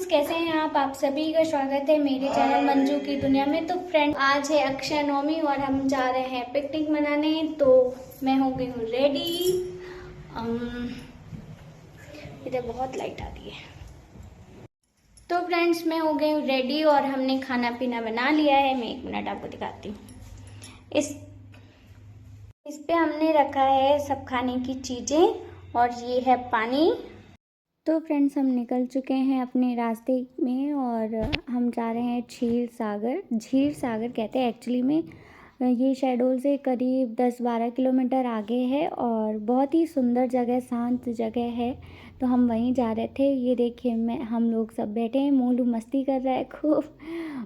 कैसे हैं आप सभी का स्वागत है मेरे चैनल मंजू की दुनिया में। तो फ्रेंड, आज है अक्षय नवमी और हम जा रहे हैं पिकनिक मनाने। तो मैं हो गई हूँ रेडी। इधर बहुत लाइट आ रही है। तो फ्रेंड्स, मैं हो गई हूँ रेडी और हमने खाना पीना बना लिया है। मैं 1 मिनट आपको दिखाती हूँ। इस पे हमने रखा है सब खाने की चीज़ें और ये है पानी। तो फ्रेंड्स, हम निकल चुके हैं अपने रास्ते में और हम जा रहे हैं झील सागर कहते हैं एक्चुअली में। ये शहडोल से करीब 10-12 किलोमीटर आगे है और बहुत ही सुंदर जगह, शांत जगह है। तो हम वहीं जा रहे थे। ये देखिए, हम लोग सब बैठे हैं। मोलू मस्ती कर रहा है खूब।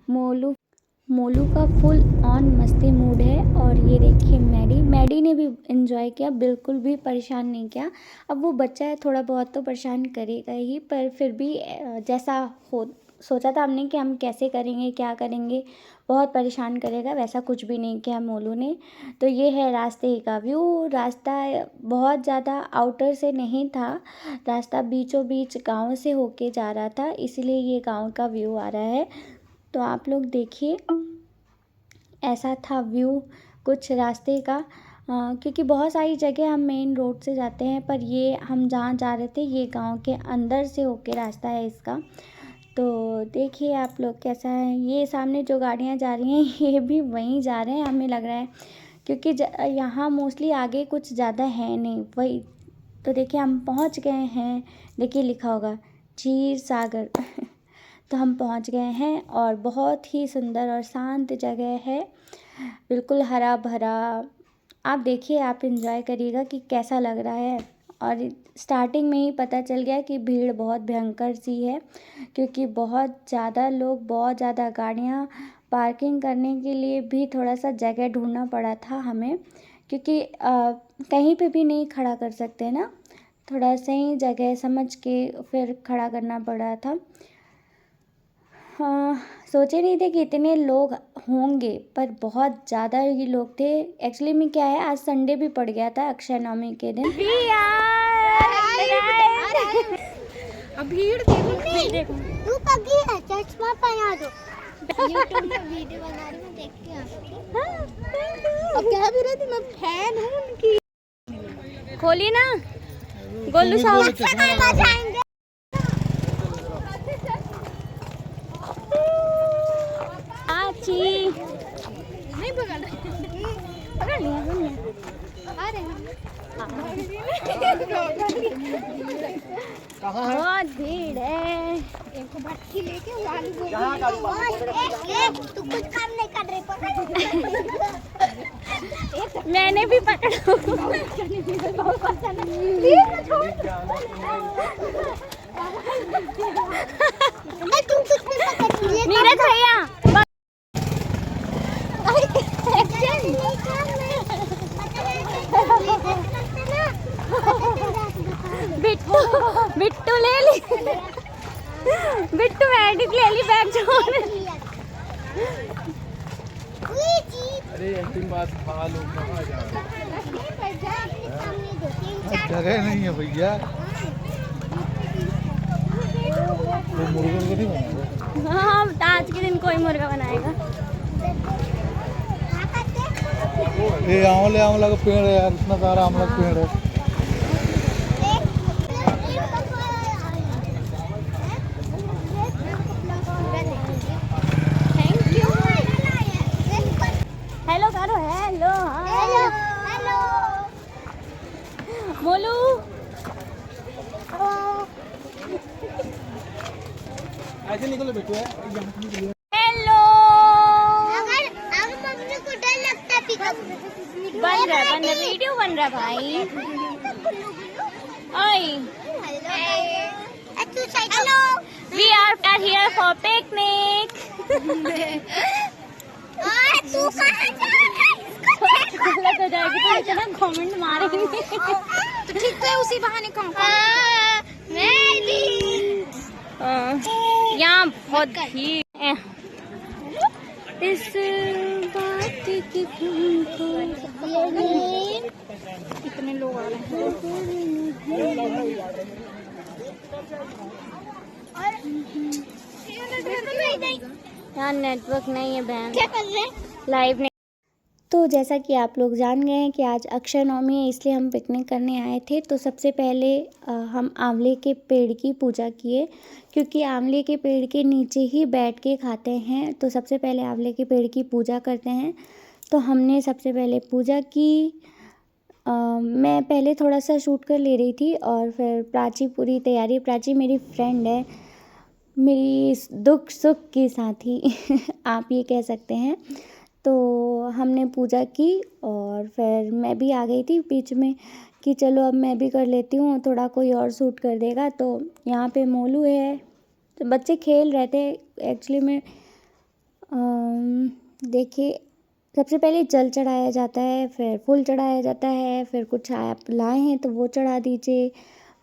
मोलू का फुल ऑन मस्ती मूड है। और ये देखिए मैडी ने भी एंजॉय किया, बिल्कुल भी परेशान नहीं किया। अब वो बच्चा है, थोड़ा बहुत तो परेशान करेगा ही, पर फिर भी जैसा हो सोचा था हमने कि हम कैसे करेंगे, क्या करेंगे, बहुत परेशान करेगा, वैसा कुछ भी नहीं किया मोलू ने। तो ये है रास्ते का व्यू। रास्ता बहुत ज़्यादा आउटर से नहीं था, रास्ता बीचों बीच गाँव से होके जा रहा था, इसीलिए ये गाँव का व्यू आ रहा है। तो आप लोग देखिए, ऐसा था व्यू कुछ रास्ते का। क्योंकि बहुत सारी जगह हम मेन रोड से जाते हैं, पर ये हम जहाँ जा रहे थे ये गांव के अंदर से होके रास्ता है इसका। तो देखिए आप लोग कैसा है। ये सामने जो गाड़ियाँ जा रही हैं ये भी वहीं जा रहे हैं, हमें लग रहा है, क्योंकि यहाँ मोस्टली आगे कुछ ज़्यादा है नहीं वही। तो देखिए हम पहुँच गए हैं। देखिए लिखा होगा झील सागर तो हम पहुंच गए हैं और बहुत ही सुंदर और शांत जगह है, बिल्कुल हरा भरा। आप देखिए, आप एंजॉय करिएगा कि कैसा लग रहा है। और स्टार्टिंग में ही पता चल गया कि भीड़ बहुत भयंकर सी है, क्योंकि बहुत ज़्यादा लोग, बहुत ज़्यादा गाड़ियाँ, पार्किंग करने के लिए भी थोड़ा सा जगह ढूंढना पड़ा था हमें, क्योंकि कहीं पे भी नहीं खड़ा कर सकते ना, थोड़ा सही जगह समझ के फिर खड़ा करना पड़ा था। हाँ, सोचे नहीं थे कि इतने लोग होंगे, पर बहुत ज़्यादा ही लोग थे। एक्चुअली में क्या है, आज संडे भी पड़ गया था अक्षय नवमी के दिन। अब भीड़ देखो, तू पगी है, चश्मा पहना दो। YouTube में वीडियो बना रही हूँ, देख के अब कह भी रही थी मैं फैन हूँ उनकी। खोली ना गोलू साहब। नहीं पकड़ लिया आ रहे हैं। बहुत भीड़ है। एक भट्टी लेके तू कुछ काम नहीं कर रही, पकड़। मैंने भी पकड़ा। नीरज भैया बिट्टू ले ली, बिट्टू एडिट ले ली बैग छोड़। अरे अंतिम बात खा लो, कहाँ जा जगह नहीं है भैया। तो मुर्गा को नहीं बनाएगा। हाँ, आज के दिन कोई मुर्गा बनाएगा। ये आंवला का पेड़ है यार, इतना सारा आंवला का पेड़ है। हेलो करो, हेलो। हेलो मोलू ऐसे निकलो बेटू है। हेलो। अगर मम्मी को डर लगता है बन रहा वीडियो बन रहा भाई। ओए hello, we are here for picnic. तू कहाँ जा रहा है? गलत हो जाएगी तो इतना कमेंट मारेंगे। तो ठीक तो है, उसी बहाने कहूँ। मैं भी यहाँ बहुत भीड़ है। इस बात की कितने लोग आ रहे हैं। यहाँ नेटवर्क नहीं है बहन, क्या कर रहे हैं? लाइव नहीं। तो जैसा कि आप लोग जान गए हैं कि आज अक्षय नवमी है, इसलिए हम पिकनिक करने आए थे। तो सबसे पहले हम आंवले के पेड़ की पूजा किए, क्योंकि आंवले के पेड़ के नीचे ही बैठ के खाते हैं। तो सबसे पहले आंवले के पेड़ की पूजा करते हैं। तो हमने सबसे पहले पूजा की। मैं पहले थोड़ा सा शूट कर ले रही थी और फिर प्राची पूरी तैयारी, प्राची मेरी फ्रेंड है, मेरी दुख सुख की साथी आप ये कह सकते हैं। तो हमने पूजा की और फिर मैं भी आ गई थी बीच में कि चलो अब मैं भी कर लेती हूँ, थोड़ा कोई और शूट कर देगा। तो यहाँ पे मोलू है, तो बच्चे खेल रहे थे एक्चुअली में। देखिए सबसे पहले जल चढ़ाया जाता है, फिर फूल चढ़ाया जाता है, फिर कुछ आप लाए हैं तो वो चढ़ा दीजिए।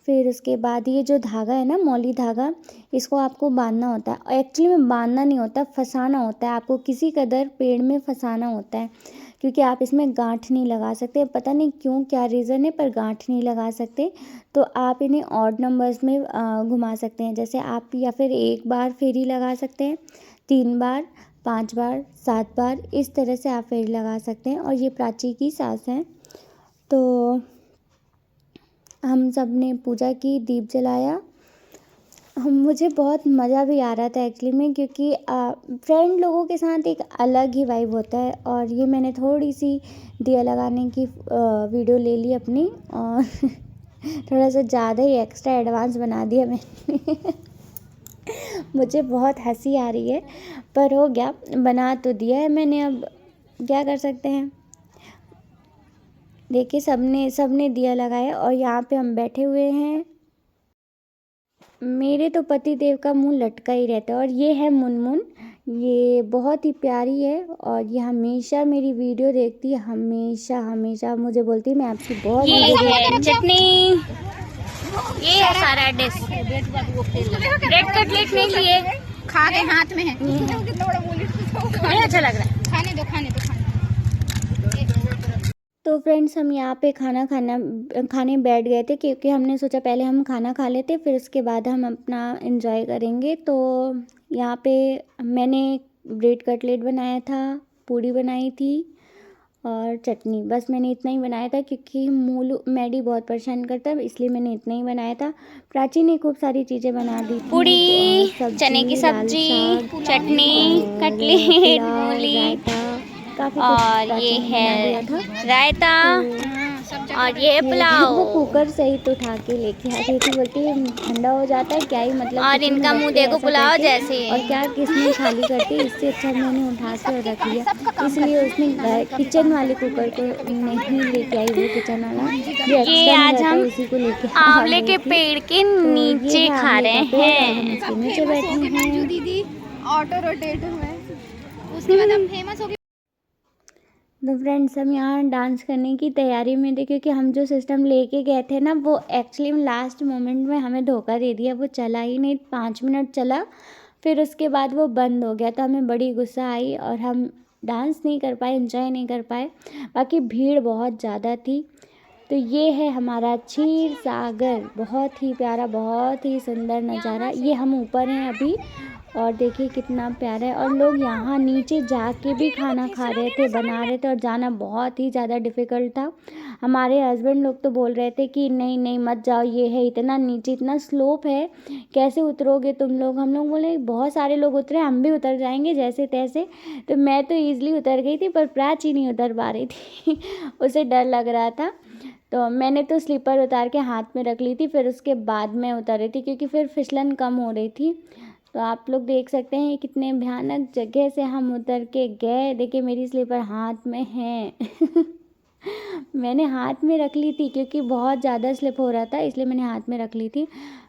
फिर उसके बाद ये जो धागा है ना, मौली धागा, इसको आपको बांधना होता है। एक्चुअली में बांधना नहीं होता, फंसाना होता है। आपको किसी कदर पेड़ में फंसाना होता है, क्योंकि आप इसमें गांठ नहीं लगा सकते। पता नहीं क्यों, क्या रीज़न है, पर गांठ नहीं लगा सकते। तो आप इन्हें ऑड नंबर्स में घुमा सकते हैं, जैसे आप या फिर 1 बार फेरी लगा सकते हैं, 3 बार, 5 बार, 7 बार, इस तरह से आप फेरी लगा सकते हैं। और ये प्राची की सास हैं। तो हम सब ने पूजा की, दीप जलाया। मुझे बहुत मज़ा भी आ रहा था एक्चुअली में, क्योंकि फ्रेंड लोगों के साथ एक अलग ही वाइब होता है। और ये मैंने थोड़ी सी दिया लगाने की वीडियो ले ली अपनी, और थोड़ा सा ज़्यादा ही एक्स्ट्रा एडवांस बना दिया मैंने मुझे बहुत हंसी आ रही है, पर हो गया, बना तो दिया है मैंने, अब क्या कर सकते हैं। देखिए सबने दिया लगाया और यहाँ पे हम बैठे हुए हैं। मेरे तो पति देव का मुंह लटका ही रहता है। और ये है मुनमुन, ये बहुत ही प्यारी है और ये हमेशा मेरी वीडियो देखती है, हमेशा मुझे बोलती है मैं आपकी बहुत वीडियो देखती हूँ। चटनी, ये है सारा डिश। रेड कटलेट नहीं लिए, खा के हाथ में है। नहीं अच्छा लग रहा है, खाने दो। तो फ्रेंड्स हम यहाँ पे खाने बैठ गए थे, क्योंकि हमने सोचा पहले हम खाना खा लेते, फिर उसके बाद हम अपना एंजॉय करेंगे। तो यहाँ पे मैंने ब्रेड कटलेट बनाया था, पूड़ी बनाई थी और चटनी, बस मैंने इतना ही बनाया था, क्योंकि मैडी बहुत परेशान करता है, इसलिए मैंने इतना ही बनाया था। प्राची ने खूब सारी चीज़ें बना दी थी, पूड़ी, चने की सब्जी, चटनी, कटलेट, मूली, काफ़ी और ये है रायता, और ये पुलाव। वो कुकर से ही तो उठा के लेके आ रही थी, बोलती है ठंडा हो जाता है, क्या ही मतलब। और इनका मुंह देखो पुलाव जैसे, और क्या किसने खाली करती, इससे अच्छा मैंने उठा के रख लिया। इसलिए उसने किचन वाले कुकर को नहीं लेके आई, वो किचन वाला ये आज हम उसी को लेके आंवले के पेड़ के नीचे खा रहे हैं। हम नीचे बैठे हैं। दीदी ऑटो रोटेट हुए, उसके बाद हम फेमस हो गए। तो फ्रेंड्स हम यहाँ डांस करने की तैयारी में थे, क्योंकि हम जो सिस्टम लेके गए थे ना, वो एक्चुअली लास्ट मोमेंट में हमें धोखा दे दिया। वो चला ही नहीं, 5 मिनट चला, फिर उसके बाद वो बंद हो गया। तो हमें बड़ी गुस्सा आई और हम डांस नहीं कर पाए, एंजॉय नहीं कर पाए। बाकी भीड़ बहुत ज़्यादा थी। तो ये है हमारा क्षीर सागर, बहुत ही प्यारा, बहुत ही सुंदर नज़ारा। ये हम ऊपर हैं अभी, और देखिए कितना प्यारा है। और लोग यहाँ नीचे जाके भी खाना खा रहे थे, बना रहे थे, और जाना बहुत ही ज़्यादा डिफ़िकल्ट था। हमारे हस्बैंड लोग तो बोल रहे थे कि नहीं मत जाओ, ये है इतना नीचे, इतना स्लोप है, कैसे उतरोगे तुम लोग। हम लोग बोले बहुत सारे लोग उतरे, हम भी उतर जाएंगे जैसे तैसे। तो मैं तो ईज़िली उतर गई थी, पर प्राची नहीं उतर पा रही थी उसे डर लग रहा था। तो मैंने तो स्लीपर उतार के हाथ में रख ली थी, फिर उसके बाद में उतर रही थी, क्योंकि फिर फिसलन कम हो रही थी। तो आप लोग देख सकते हैं कितने भयानक जगह से हम उतर के गए। देखिए मेरी स्लीपर हाथ में है मैंने हाथ में रख ली थी, क्योंकि बहुत ज़्यादा स्लिप हो रहा था, इसलिए मैंने हाथ में रख ली थी।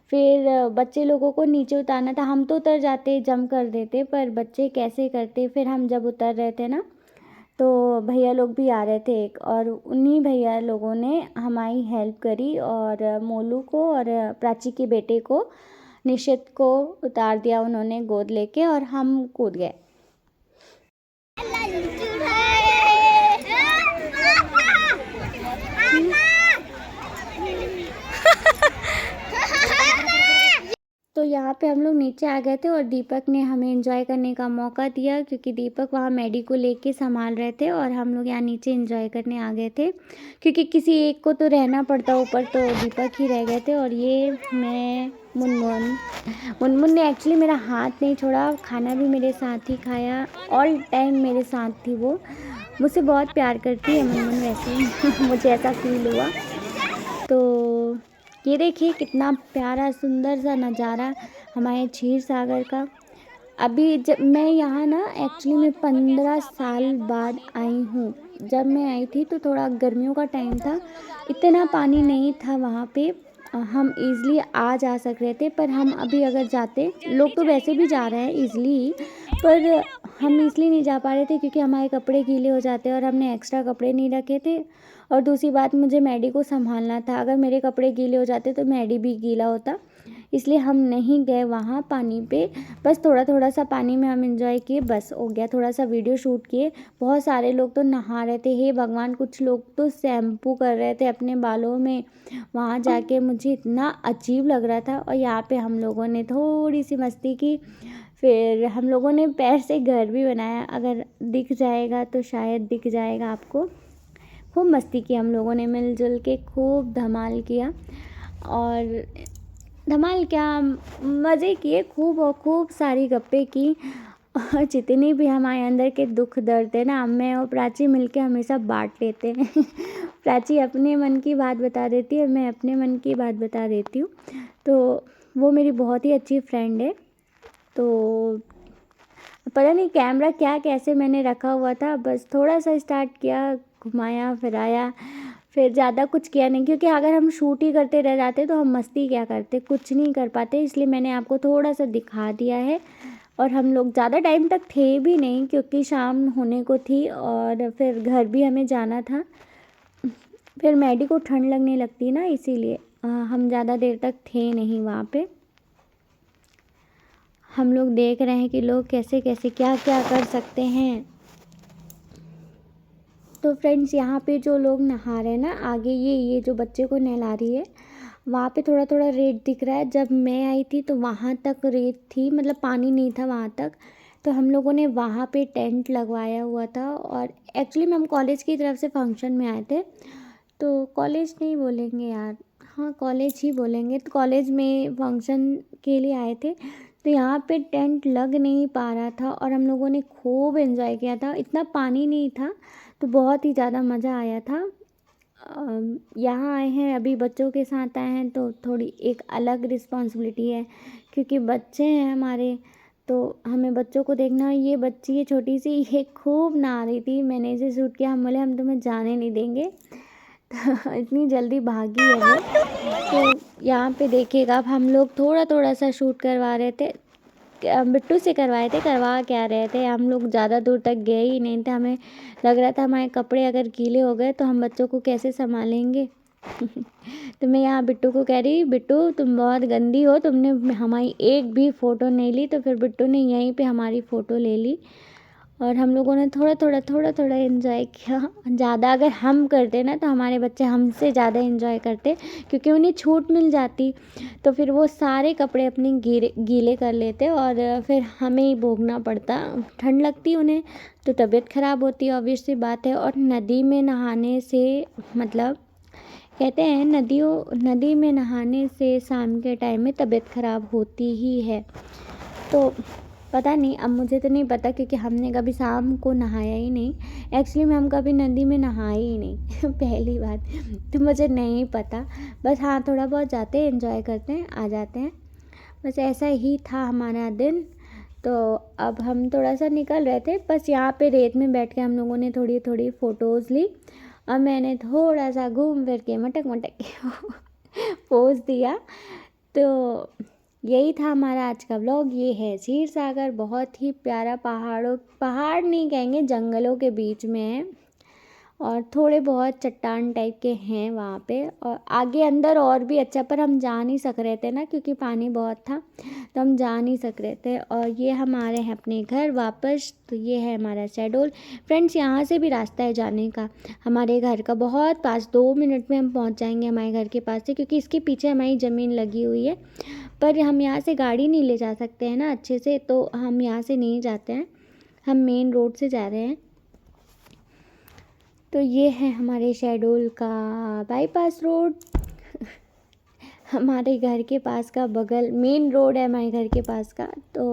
फिर बच्चे लोगों को नीचे उतारना था, हम तो उतर जाते, जंप कर देते, पर बच्चे कैसे करते। फिर हम जब उतर रहे थे ना, तो भैया लोग भी आ रहे थे एक, और उन्हीं भैया लोगों ने हमारी हेल्प करी, और मोलू को और प्राची के बेटे को, निशित को उतार दिया उन्होंने गोद लेके, और हम कूद गए। तो तो यहाँ पे हम लोग नीचे आ गए थे और दीपक ने हमें एंजॉय करने का मौका दिया, क्योंकि दीपक वहाँ मैडी को लेके संभाल रहे थे और हम लोग यहाँ नीचे एंजॉय करने आ गए थे, क्योंकि किसी एक को तो रहना पड़ता ऊपर, तो दीपक ही रह गए थे। और ये मैं मुनमुन ने एक्चुअली मेरा हाथ नहीं छोड़ा, खाना भी मेरे साथ ही खाया, ऑल टाइम मेरे साथ थी वो। मुझसे बहुत प्यार करती है मुनमुन वैसे मुझे ऐसा फील हुआ। तो ये देखिए कितना प्यारा सुंदर सा नज़ारा हमारे क्षीर सागर का। अभी जब मैं यहाँ ना एक्चुअली मैं 15 साल बाद आई हूँ। जब मैं आई थी तो थोड़ा गर्मियों का टाइम था, इतना पानी नहीं था वहाँ पे, हम इज़िली आ जा सक रहे थे। पर हम अभी अगर जाते, लोग तो वैसे भी जा रहे हैं इज़िली, पर हम इसलिए नहीं जा पा रहे थे क्योंकि हमारे कपड़े गीले हो जाते और हमने एक्स्ट्रा कपड़े नहीं रखे थे। और दूसरी बात, मुझे मैडी को संभालना था, अगर मेरे कपड़े गीले हो जाते तो मैडी भी गीला होता, इसलिए हम नहीं गए वहाँ पानी पे। बस थोड़ा थोड़ा सा पानी में हम एंजॉय किए, बस हो गया। थोड़ा सा वीडियो शूट किए। बहुत सारे लोग तो नहा रहे थे, हे भगवान, कुछ लोग तो शैम्पू कर रहे थे अपने बालों में वहाँ जाके, मुझे इतना अजीब लग रहा था। और यहाँ पे हम लोगों ने थोड़ी सी मस्ती की, फिर हम लोगों ने पैर से घर भी बनाया, अगर दिख जाएगा तो शायद दिख जाएगा आपको। खूब मस्ती की हम लोगों ने, मिलजुल के खूब धमाल किया। और धमाल क्या, मज़े किए खूब, और खूब सारी गप्पे की। और जितनी भी हमारे अंदर के दुख दर्द है ना, मैं और प्राची मिलके हमेशा बांट लेते हैं प्राची अपने मन की बात बता देती है, मैं अपने मन की बात बता देती हूँ। तो वो मेरी बहुत ही अच्छी फ्रेंड है। तो पता नहीं कैमरा क्या कैसे मैंने रखा हुआ था, बस थोड़ा सा स्टार्ट किया, घुमाया फिराया, फिर ज़्यादा कुछ किया नहीं, क्योंकि अगर हम शूट ही करते रह जाते तो हम मस्ती क्या करते, कुछ नहीं कर पाते। इसलिए मैंने आपको थोड़ा सा दिखा दिया है। और हम लोग ज़्यादा टाइम तक थे भी नहीं, क्योंकि शाम होने को थी और फिर घर भी हमें जाना था। फिर मैडी को ठंड लगने लगती ना, इसीलिए हम ज़्यादा देर तक थे नहीं वहाँ पे। हम लोग देख रहे हैं कि लोग कैसे कैसे क्या क्या कर सकते हैं। तो फ्रेंड्स, यहाँ पे जो लोग नहा रहे हैं ना, आगे ये जो बच्चे को नहला रही है, वहाँ पे थोड़ा थोड़ा रेत दिख रहा है। जब मैं आई थी तो वहाँ तक रेत थी, मतलब पानी नहीं था वहाँ तक। तो हम लोगों ने वहाँ पे टेंट लगवाया हुआ था। और एक्चुअली में हम कॉलेज की तरफ से फंक्शन में आए थे, तो कॉलेज नहीं बोलेंगे यार, हाँ कॉलेज ही बोलेंगे, तो कॉलेज में फंक्शन के लिए आए थे। तो यहाँ पे टेंट लग नहीं पा रहा था और हम लोगों ने खूब एंजॉय किया था। इतना पानी नहीं था तो बहुत ही ज़्यादा मज़ा आया था। यहाँ आए हैं, अभी बच्चों के साथ आए हैं, तो थोड़ी एक अलग रिस्पॉन्सिबिलिटी है, क्योंकि बच्चे हैं हमारे, तो हमें बच्चों को देखना। ये बच्ची है छोटी सी, ये खूब नहा रही थी, मैंने इसे शूट किया। हम बोले हम तुम्हें जाने नहीं देंगे तो इतनी जल्दी भागी है वो। तो यहाँ पे देखिएगा, अब हम लोग थोड़ा थोड़ा सा शूट करवा रहे थे, बिट्टू से करवाए थे, करवा क्या रहे थे, हम लोग ज़्यादा दूर तक गए ही नहीं थे। हमें लग रहा था हमारे कपड़े अगर गीले हो गए तो हम बच्चों को कैसे संभालेंगे तो मैं यहाँ बिट्टू को कह रही, बिट्टू तुम बहुत गंदी हो, तुमने हमारी एक भी फ़ोटो नहीं ली। तो फिर बिट्टू ने यहीं पे हमारी फ़ोटो ले ली और हम लोगों ने थोड़ा थोड़ा एंजॉय किया। ज़्यादा अगर हम करते ना तो हमारे बच्चे हमसे ज़्यादा एंजॉय करते, क्योंकि उन्हें छूट मिल जाती, तो फिर वो सारे कपड़े अपने गीले कर लेते और फिर हमें ही भोगना पड़ता। ठंड लगती उन्हें तो तबीयत ख़राब होती है, ऑब्वियस सी बात है। और नदी में नहाने से, मतलब कहते हैं नदी में नहाने से शाम के टाइम में तबीयत ख़राब होती ही है। तो पता नहीं, अब मुझे तो नहीं पता, क्योंकि हमने कभी शाम को नहाया ही नहीं। एक्चुअली में हम कभी नदी में नहाए ही नहीं पहली बात, तो मुझे नहीं पता। बस हाँ, थोड़ा बहुत जाते हैं, एंजॉय करते हैं, आ जाते हैं, बस ऐसा ही था हमारा दिन। तो अब हम थोड़ा सा निकल रहे थे, बस यहाँ पे रेत में बैठ के हम लोगों ने थोड़ी थोड़ी फ़ोटोज़ ली और मैंने थोड़ा सा घूम फिर के मटक के पोज दिया। तो यही था हमारा आज का व्लॉग। ये है क्षीर सागर, बहुत ही प्यारा, पहाड़ नहीं कहेंगे, जंगलों के बीच में है और थोड़े बहुत चट्टान टाइप के हैं वहाँ पे। और आगे अंदर और भी अच्छा, पर हम जा नहीं सक रहे थे ना, क्योंकि पानी बहुत था, तो हम जा नहीं सक रहे थे। और ये हम आ रहे हैं अपने घर वापस। तो ये है हमारा शहडोल। फ्रेंड्स, यहाँ से भी रास्ता है जाने का हमारे घर का, बहुत पास, 2 मिनट में हम पहुँच जाएंगे हमारे घर के पास से, क्योंकि इसके पीछे हमारी ज़मीन लगी हुई है। पर हम यहाँ से गाड़ी नहीं ले जा सकते हैं ना अच्छे से, तो हम यहाँ से नहीं जाते हैं, हम मेन रोड से जा रहे हैं। तो ये है हमारे शहडोल का बाईपास रोड। हमारे घर के पास का बगल मेन रोड है हमारे घर के पास का। तो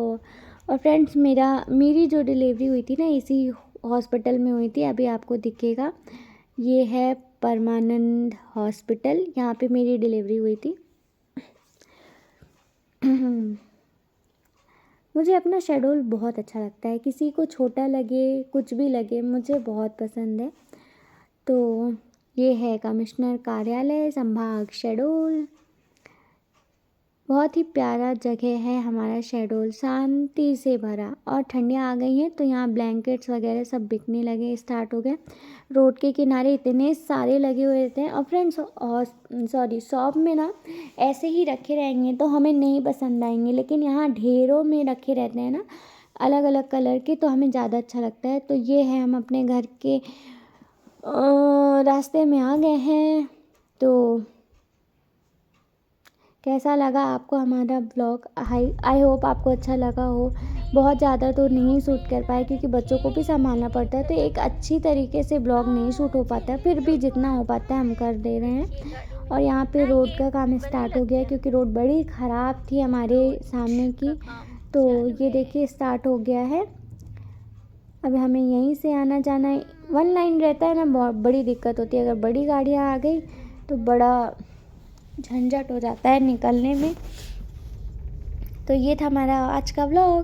और फ्रेंड्स मेरी जो डिलीवरी हुई थी ना इसी हॉस्पिटल में हुई थी, अभी आपको दिखेगा, ये है परमानंद हॉस्पिटल, यहाँ पे मेरी डिलीवरी हुई थी। मुझे अपना शहडोल बहुत अच्छा लगता है, किसी को छोटा लगे कुछ भी लगे, मुझे बहुत पसंद है। तो ये है कमिश्नर कार्यालय संभाग शहडोल। बहुत ही प्यारा जगह है हमारा शहडोल, शांति से भरा। और ठंडियाँ आ गई हैं तो यहाँ ब्लैंकेट्स वगैरह सब बिकने लगे, स्टार्ट हो गए। रोड के किनारे इतने सारे लगे हुए रहते हैं। और फ्रेंड्स शॉप में ना ऐसे ही रखे रहेंगे तो हमें नहीं पसंद आएंगे, लेकिन यहाँ ढेरों में रखे रहते हैं ना अलग अलग कलर के, तो हमें ज़्यादा अच्छा लगता है। तो ये है, हम अपने घर के रास्ते में आ गए हैं। तो कैसा लगा आपको हमारा ब्लॉग? आई होप आपको अच्छा लगा हो। बहुत ज़्यादा तो नहीं शूट कर पाए क्योंकि बच्चों को भी संभालना पड़ता है, तो एक अच्छी तरीके से ब्लॉग नहीं शूट हो पाता है, फिर भी जितना हो पाता है हम कर दे रहे हैं। और यहाँ पे रोड का काम स्टार्ट हो गया है क्योंकि रोड बड़ी ख़राब थी हमारे सामने की, तो ये देखिए स्टार्ट हो गया है। अब हमें यहीं से आना जाना है, 1 लाइन रहता है ना, बहुत बड़ी दिक्कत होती है। अगर बड़ी गाड़ियाँ आ गई तो बड़ा झंझट हो जाता है निकलने में। तो ये था हमारा आज का व्लॉग।